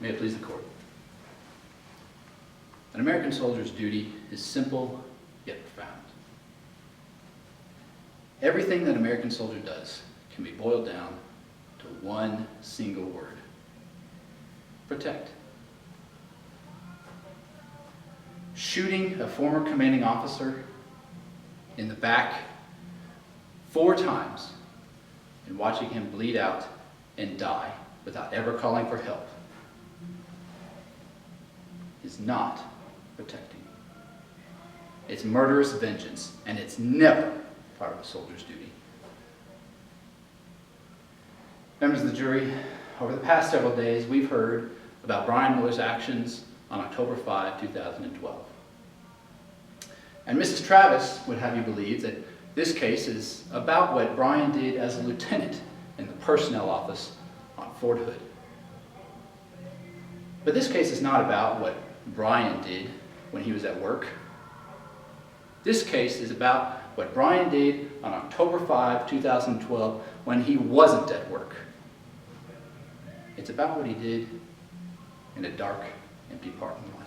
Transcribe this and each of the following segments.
May it please the court. An American soldier's duty is simple yet profound. Everything that an American soldier does can be boiled down to one single word: protect. Shooting a former commanding officer in the back 4 times and watching him bleed out and die without ever calling for help is not protecting. It's murderous vengeance, and it's never part of a soldier's duty. Members of the jury, over the past several days, we've heard about Brian Miller's actions on October 5, 2012. And Mrs. Travis would have you believe that this case is about what Brian did as a lieutenant in the personnel office on Fort Hood. But this case is not about what Brian did when he was at work. This case is about what Brian did on October 5, 2012 when he wasn't at work. It's about what he did in a dark, empty parking lot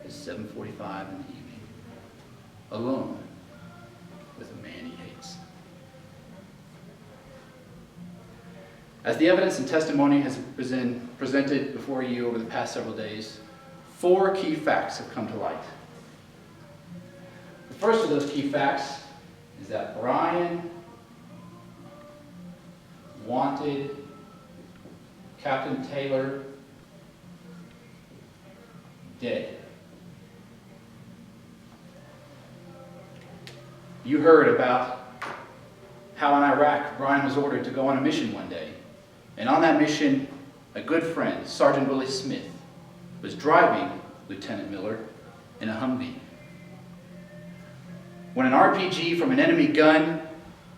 at 7:45 in the evening, alone with a man he hates. As the evidence and testimony has been presented before you over the past several days, 4 key facts have come to light. The first of those key facts is that Brian wanted Captain Taylor dead. You heard about how in Iraq Brian was ordered to go on a mission one day. And on that mission, a good friend, Sergeant Willie Smith, was driving Lieutenant Miller in a Humvee. When an RPG from an enemy gun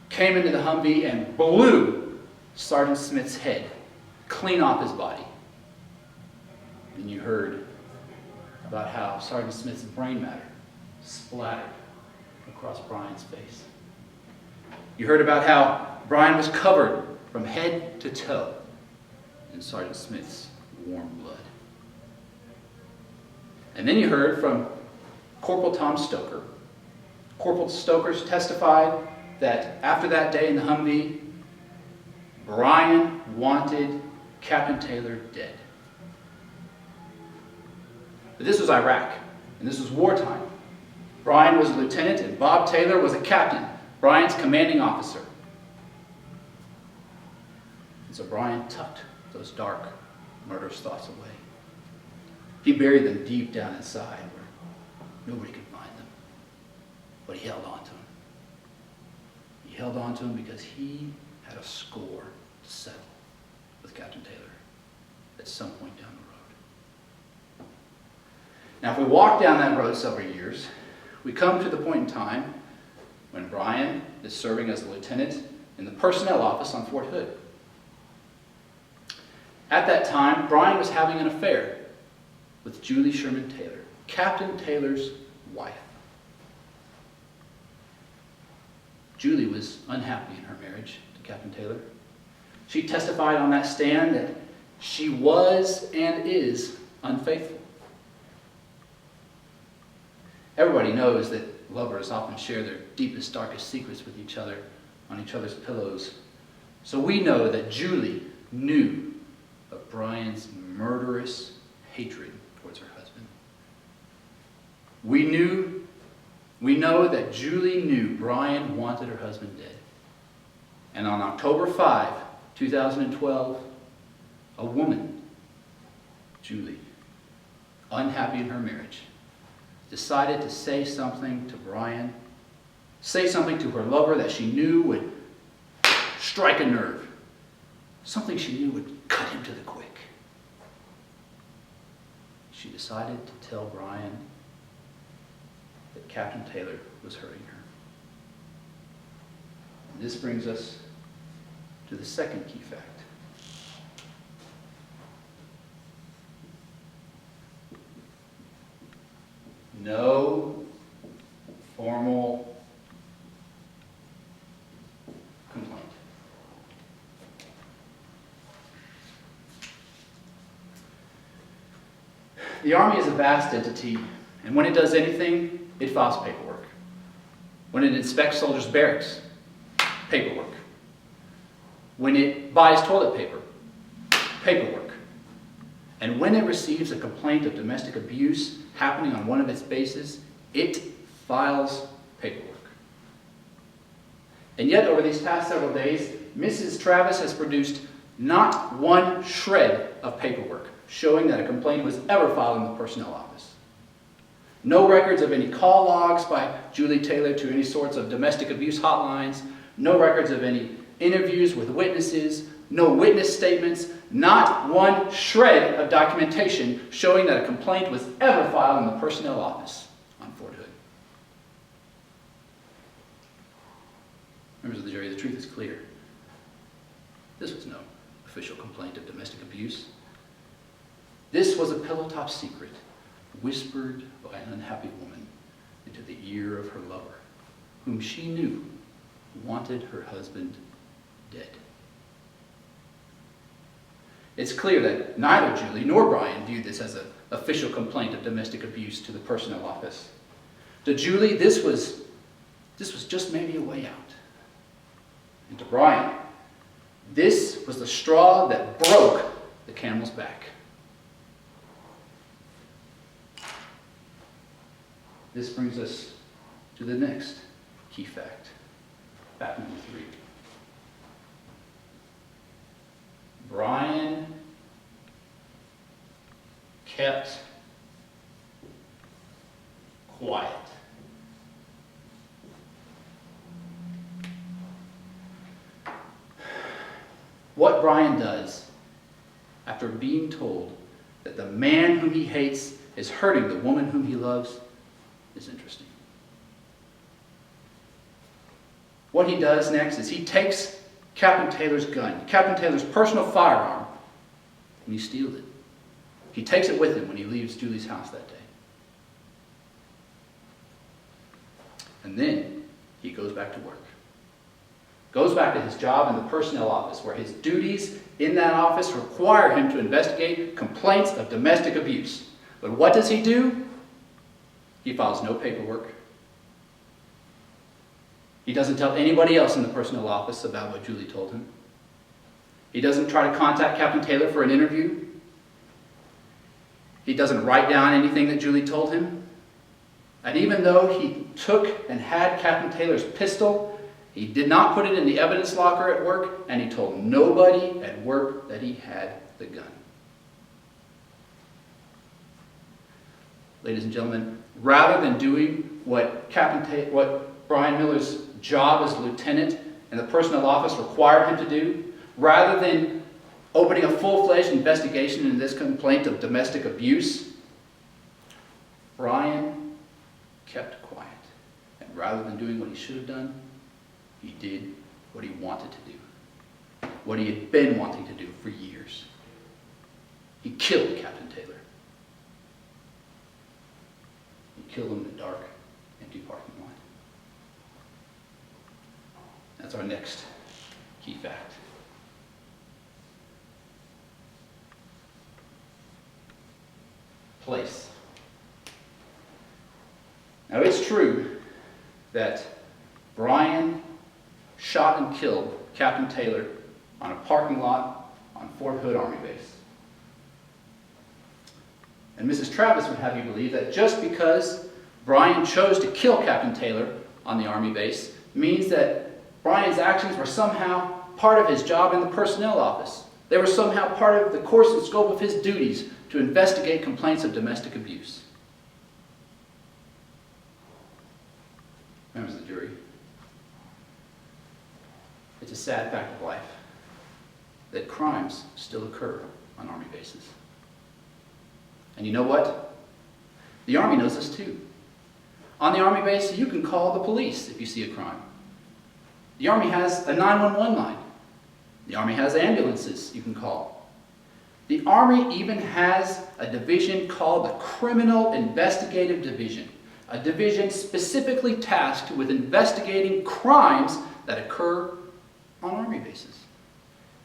came into the Humvee and blew Sergeant Smith's head clean off his body. Then you heard about how Sergeant Smith's brain matter splattered across Brian's face. You heard about how Brian was covered from head to toe in Sergeant Smith's warm blood. And then you heard from Corporal Tom Stoker. Corporal Stoker testified that after that day in the Humvee, Brian wanted Captain Taylor dead. But this was Iraq, and this was wartime. Brian was a lieutenant, and Bob Taylor was a captain, Brian's commanding officer. And so Brian tucked those dark, murderous thoughts away. He buried them deep down inside where nobody could find them. But he held on to them. He held on to them because he had a score to settle with Captain Taylor at some point down the road. Now, if we walk down that road several years, we come to the point in time when Brian is serving as a lieutenant in the personnel office on Fort Hood. At that time, Brian was having an affair with Julie Sherman Taylor, Captain Taylor's wife. Julie was unhappy in her marriage to Captain Taylor. She testified on that stand that she was and is unfaithful. Everybody knows that lovers often share their deepest, darkest secrets with each other on each other's pillows. So we know that Julie knew of Brian's murderous hatred towards her husband. We know that Julie knew Brian wanted her husband dead. And on October 5, 2012, a woman, Julie, unhappy in her marriage, decided to say something to Brian, say something to her lover that she knew would strike a nerve, something she knew would cut him to the quick. She decided to tell Brian that Captain Taylor was hurting her. And this brings us to the second key fact. No formal complaint. The Army is a vast entity, and when it does anything, it files paperwork. When it inspects soldiers' barracks, paperwork. When it buys toilet paper, paperwork. And when it receives a complaint of domestic abuse happening on one of its bases, it files paperwork. And yet, over these past several days, Mrs. Travis has produced not one shred of paperwork showing that a complaint was ever filed in the personnel office. No records of any call logs by Julie Taylor to any sorts of domestic abuse hotlines, no records of any interviews with witnesses, no witness statements, not one shred of documentation showing that a complaint was ever filed in the personnel office on Fort Hood. Members of the jury, the truth is clear. This was no official complaint of domestic abuse. This was a pillow-top secret whispered by an unhappy woman into the ear of her lover, whom she knew wanted her husband dead. It's clear that neither Julie nor Brian viewed this as an official complaint of domestic abuse to the personnel office. To Julie, this was just maybe a way out. And to Brian, this was the straw that broke the camel's back. This brings us to the next key fact. Fact number 3. Brian kept quiet. What Brian does after being told that the man whom he hates is hurting the woman whom he loves is interesting. What he does next is he takes Captain Taylor's gun, Captain Taylor's personal firearm, and he steals it. He takes it with him when he leaves Julie's house that day. And then he goes back to work. Goes back to his job in the personnel office, where his duties in that office require him to investigate complaints of domestic abuse. But what does he do? He files no paperwork. He doesn't tell anybody else in the personnel office about what Julie told him. He doesn't try to contact Captain Taylor for an interview. He doesn't write down anything that Julie told him. And even though he took and had Captain Taylor's pistol, he did not put it in the evidence locker at work, and he told nobody at work that he had the gun. Ladies and gentlemen, rather than doing what Brian Miller's job as lieutenant and the personnel office required him to do, rather than opening a full-fledged investigation into this complaint of domestic abuse, Brian kept quiet. And rather than doing what he should have done, he did what he wanted to do, what he had been wanting to do for years. He killed Captain Taylor. He killed him in a dark, empty parking lot. That's our next key fact. Place. Now, it's true that Brian shot and killed Captain Taylor on a parking lot on Fort Hood Army Base. And Mrs. Travis would have you believe that just because Brian chose to kill Captain Taylor on the Army base means that Brian's actions were somehow part of his job in the personnel office. They were somehow part of the course and scope of his duties to investigate complaints of domestic abuse. Members of the jury, it's a sad fact of life that crimes still occur on Army bases. And you know what? The Army knows this too. On the Army base, you can call the police if you see a crime. The Army has a 911 line. The Army has ambulances you can call. The Army even has a division called the Criminal Investigative Division, a division specifically tasked with investigating crimes that occur on Army bases.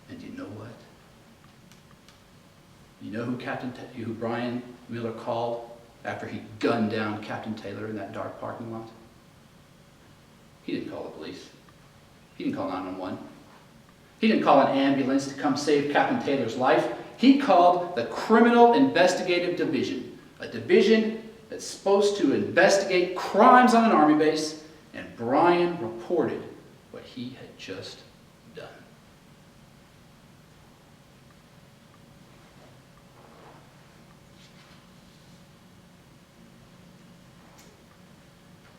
And you know what? You know who Brian Wheeler called after he gunned down Captain Taylor in that dark parking lot? He didn't call the police. He didn't call 911. He didn't call an ambulance to come save Captain Taylor's life. He called the Criminal Investigative Division, a division that's supposed to investigate crimes on an army base, and Brian reported what he had just done.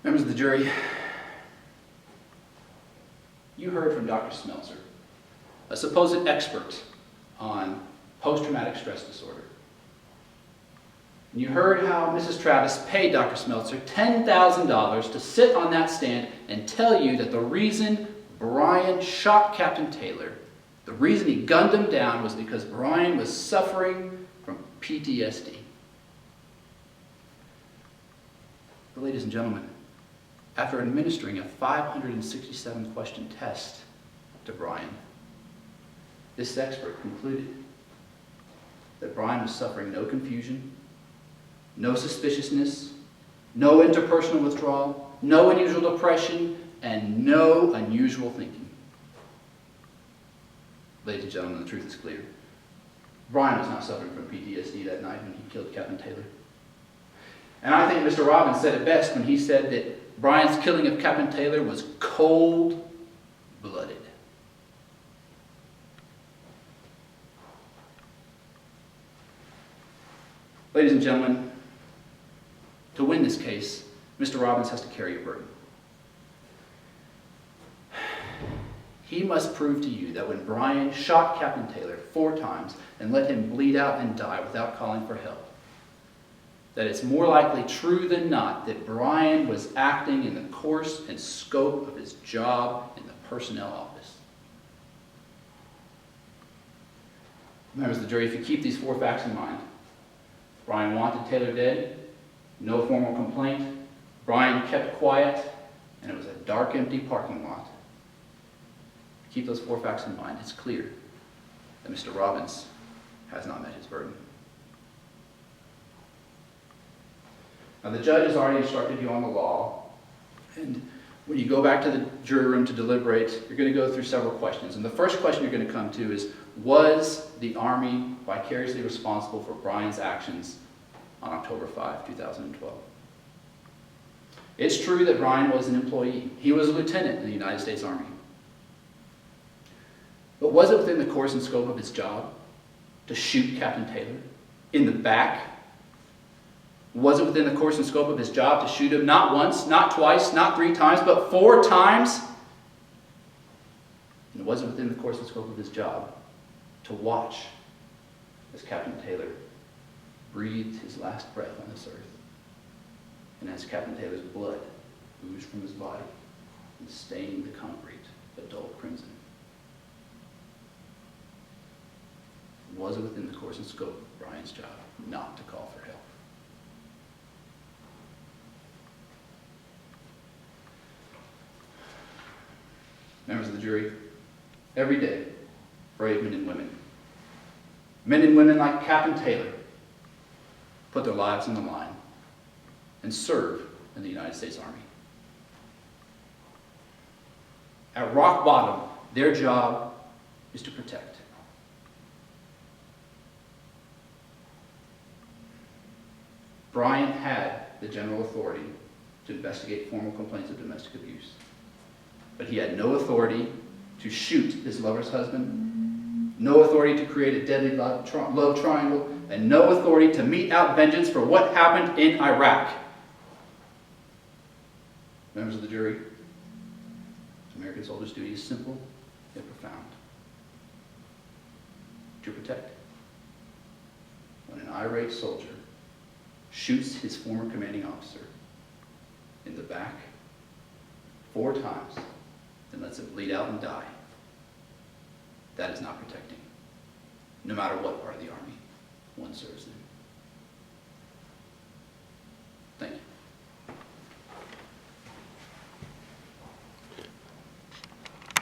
Members of the jury, you heard from Dr. Smeltzer, a supposed expert on post-traumatic stress disorder. And you heard how Mrs. Travis paid Dr. Smeltzer $10,000 to sit on that stand and tell you that the reason Brian shot Captain Taylor, the reason he gunned him down, was because Brian was suffering from PTSD. But ladies and gentlemen, after administering a 567-question test to Brian, this expert concluded that Brian was suffering no confusion, no suspiciousness, no interpersonal withdrawal, no unusual depression, and no unusual thinking. Ladies and gentlemen, the truth is clear. Brian was not suffering from PTSD that night when he killed Captain Taylor. And I think Mr. Robbins said it best when he said that Brian's killing of Captain Taylor was cold-blooded. Ladies and gentlemen, to win this case, Mr. Robbins has to carry a burden. He must prove to you that when Brian shot Captain Taylor 4 times and let him bleed out and die without calling for help, that it's more likely true than not that Brian was acting in the course and scope of his job in the personnel office. Members of the jury, if you keep these 4 facts in mind: Brian wanted Taylor dead, no formal complaint, Brian kept quiet, and it was a dark, empty parking lot. Keep those 4 facts in mind. It's clear that Mr. Robbins has not met his burden. Now, the judge has already instructed you on the law, and when you go back to the jury room to deliberate, you're going to go through several questions. And the first question you're going to come to is, was the Army vicariously responsible for Brian's actions on October 5, 2012? It's true that Brian was an employee. He was a lieutenant in the United States Army. But was it within the course and scope of his job to shoot Captain Taylor in the back? Was it within the course and scope of his job to shoot him not once, not twice, not 3 times, but 4 times? And was it within the course and scope of his job to watch as Captain Taylor breathed his last breath on this earth, and as Captain Taylor's blood oozed from his body and stained the concrete a dull crimson? Was it within the course and scope of Brian's job not to call for help? Members of the jury, every day, brave men and women like Captain Taylor, put their lives on the line and serve in the United States Army. At rock bottom, their job is to protect. Brian had the general authority to investigate formal complaints of domestic abuse, but he had no authority to shoot his lover's husband, no authority to create a deadly love triangle, and no authority to mete out vengeance for what happened in Iraq. Members of the jury, American soldier's duty is simple yet profound: to protect. When an irate soldier shoots his former commanding officer in the back 4 times and lets him bleed out and die, that is not protecting, no matter what part of the Army one serves in.